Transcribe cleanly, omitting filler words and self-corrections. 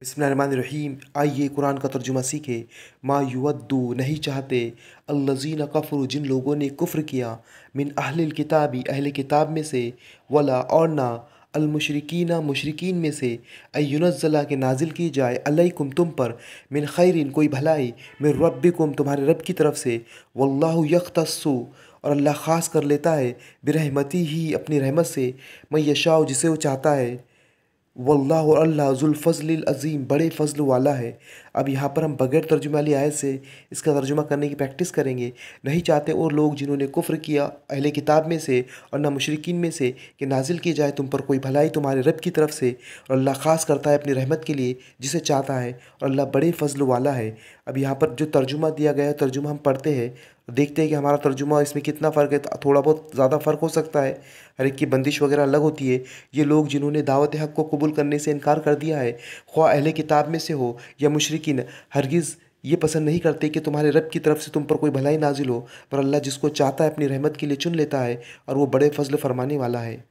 बिस्मिल्लाहिर्रहमानिर्रहीम। आइए कुरान का तर्जुमा सीखे। मा युवद्दू नहीं चाहते अल्लज़ीना कफ़रू जिन लोगों ने कुफ्र किया मिन अहलिल किताबी अहले किताब में से वला और ना अलमुशरिकीना मुशरिकीन में से अय्युनज़्ज़ला के नाजिल की जाए अलैकुम तुम पर मिन खैरिन कोई भलाई मिन रब्बिकुम तुम्हारे रब की तरफ से वल्लाहु यख्तस्सु और अल्लाह ख़ास कर लेता है बिरहमती ही अपनी रहमत से मैं यशाओ जिसे वो चाहता है वल्लाहु अल्लाह ज़ुल फ़ज़्लिल अज़ीम बड़े फ़ज़्ल वाला है। अब यहाँ पर हम बगैर तर्जुमा वाली आयत से इसका तर्जुमा करने की प्रैक्टिस करेंगे। नहीं चाहते और लोग जिन्होंने कुफ्र किया अहले किताब में से और ना मुशरिकीन में से कि नाजिल की जाए तुम पर कोई भलाई तुम्हारे रब की तरफ से और अल्लाह ख़ास करता है अपनी रहमत के लिए जिसे चाहता है और अल्लाह बड़े फ़ज़्ल वाला है। अब यहाँ पर जो तर्जुमा दिया गया है तर्जुमा हम पढ़ते हैं, देखते हैं कि हमारा तर्जुमा इसमें कितना फ़र्क है। थोड़ा बहुत ज़्यादा फ़र्क हो सकता है, हर एक की बंदिश वगैरह अलग होती है। ये लोग जिन्होंने दावत हक़ को कबूल करने से इनकार कर दिया है, ख्वाह अहले किताब में से हो या मुशरिकीन, हरगिज़ ये पसंद नहीं करते कि तुम्हारे रब की तरफ से तुम पर कोई भलाई नाजिल हो, पर अल्लाह जिसको चाहता है अपनी रहमत के लिए चुन लेता है और वो बड़े फ़ज़ल फ़रमाने वाला है।